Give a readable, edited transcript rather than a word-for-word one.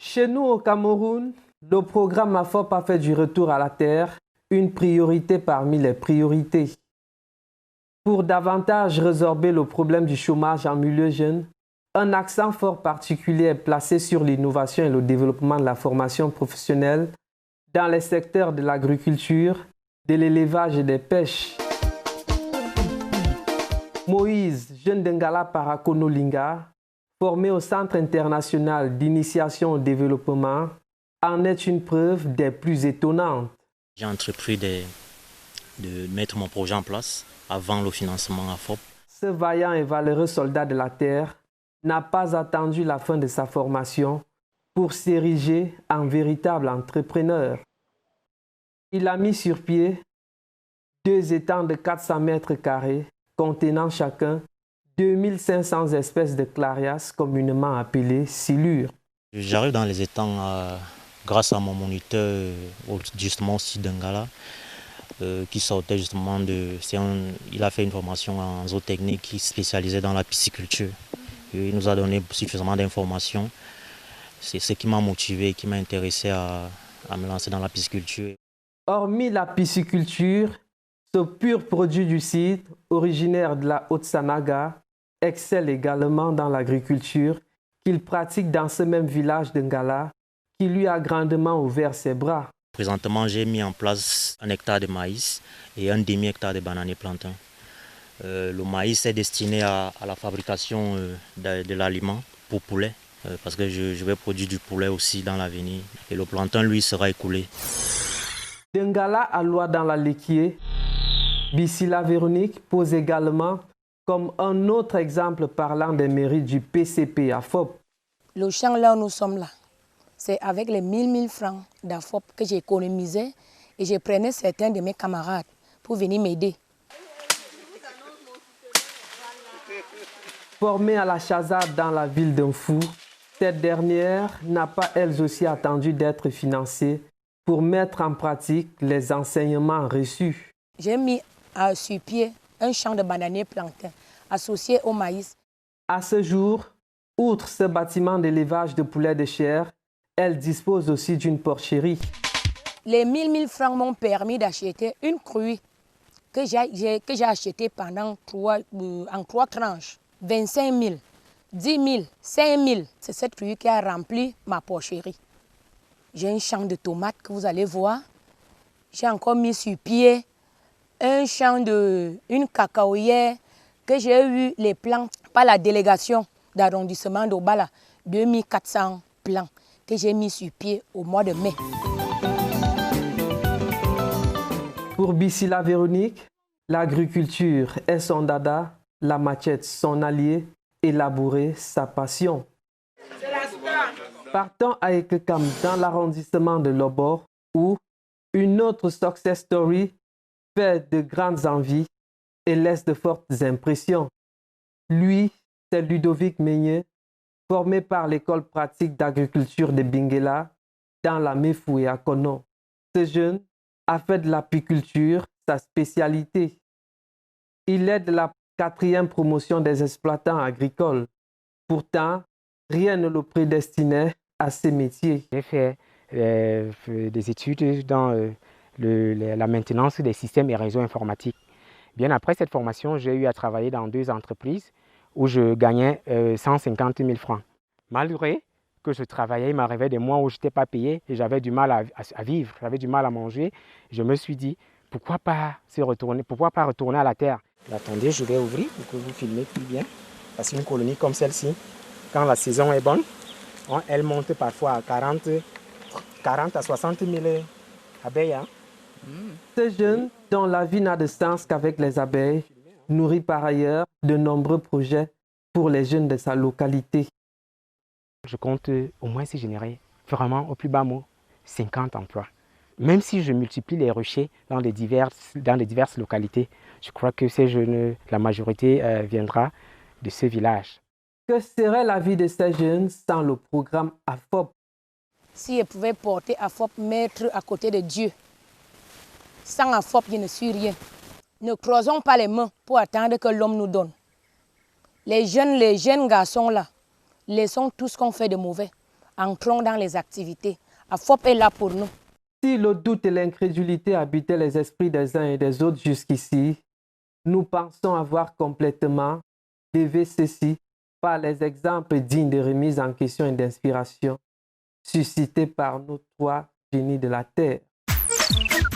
Chez nous au Cameroun, le programme AFOP a fait du retour à la terre une priorité parmi les priorités. Pour davantage résorber le problème du chômage en milieu jeune, un accent fort particulier est placé sur l'innovation et le développement de la formation professionnelle dans les secteurs de l'agriculture, de l'élevage et des pêches. Moïse, jeune d'Ngala Parakono-Linga, formé au Centre international d'initiation au développement, en est une preuve des plus étonnantes. J'ai entrepris de mettre mon projet en place avant le financement AFOP. Ce vaillant et valeureux soldat de la terre n'a pas attendu la fin de sa formation pour s'ériger en véritable entrepreneur. Il a mis sur pied 2 étangs de 400 mètres carrés contenant chacun 2500 espèces de clarias communément appelées silures. J'arrive dans les étangs grâce à mon moniteur justement aussi d'Ngala qui sortait justement il a fait une formation en zootechnique qui spécialisait dans la pisciculture. Il nous a donné suffisamment d'informations. C'est ce qui m'a motivé, qui m'a intéressé à me lancer dans la pisciculture. Hormis la pisciculture, ce pur produit du site, originaire de la Haute-Sanaga, excelle également dans l'agriculture qu'il pratique dans ce même village de Ngala qui lui a grandement ouvert ses bras. Présentement, j'ai mis en place 1 hectare de maïs et 1 demi-hectare de bananiers plantains. Le maïs est destiné à la fabrication de l'aliment pour poulet, parce que je vais produire du poulet aussi dans l'avenir. Et le plantain, lui, sera écoulé. De Ngala à Loa dans la Lequier, Bissila Véronique pose également comme un autre exemple parlant des mérites du PCP AFOP. Le champ là où nous sommes là, c'est avec les 1000 francs d'AFOP que j'ai économisé et je prenais certains de mes camarades pour venir m'aider. Formée à la Chazade dans la ville d'Unfou, cette dernière n'a pas elle aussi attendu d'être financée pour mettre en pratique les enseignements reçus. J'ai mis sur pied un champ de bananiers plantains associé au maïs. À ce jour, outre ce bâtiment d'élevage de poulets de chair, elle dispose aussi d'une porcherie. Les 1000 francs m'ont permis d'acheter une crue que j'ai achetée pendant en 3 tranches. 25 000, 10 000, 5 000. C'est cette crue qui a rempli ma porcherie. J'ai un champ de tomates que vous allez voir. J'ai encore mis sur pied un champ une cacaoyère que j'ai eu les plants par la délégation d'arrondissement d'Obala, 2400 plants que j'ai mis sur pied au mois de mai. Pour Bissila Véronique, l'agriculture est son dada, la machette son allié, élaborer sa passion. Partons à Ekekam dans l'arrondissement de Lobor où une autre success story fait de grandes envies et laisse de fortes impressions. Lui, c'est Ludovic Meignet, formé par l'école pratique d'agriculture de Bingela dans la Mefou et à Kono. Ce jeune a fait de l'apiculture sa spécialité. Il est de la 4e promotion des exploitants agricoles. Pourtant, rien ne le prédestinait à ces métiers. J'ai fait des études dans la maintenance des systèmes et réseaux informatiques. Bien après cette formation, j'ai eu à travailler dans 2 entreprises où je gagnais 150 000 francs. Malgré que je travaillais, il m'arrivait des mois où je n'étais pas payé et j'avais du mal à vivre, j'avais du mal à manger. Je me suis dit, pourquoi pas retourner à la terre? Attendez, je vais ouvrir pour que vous filmez plus bien. Parce qu'une colonie comme celle-ci, quand la saison est bonne, elle monte parfois à 40 à 60 000 abeilles. Hein. Ce jeune, dont la vie n'a de sens qu'avec les abeilles, nourrit par ailleurs de nombreux projets pour les jeunes de sa localité. Je compte au moins si générer vraiment au plus bas mot 50 emplois. Même si je multiplie les ruchers dans les diverses localités, je crois que ces jeunes, la majorité viendra de ce village. Que serait la vie de ces jeunes sans le programme AFOP? Si je pouvais porter AFOP, mettre à côté de Dieu, sans AFOP, je ne suis rien. Ne croisons pas les mains pour attendre que l'homme nous donne. Les jeunes garçons là, laissons tout ce qu'on fait de mauvais. entrons dans les activités. AFOP est là pour nous. Si le doute et l'incrédulité habitaient les esprits des uns et des autres jusqu'ici, nous pensons avoir complètement levé ceci par les exemples dignes de remise en question et d'inspiration suscités par nos trois génies de la terre.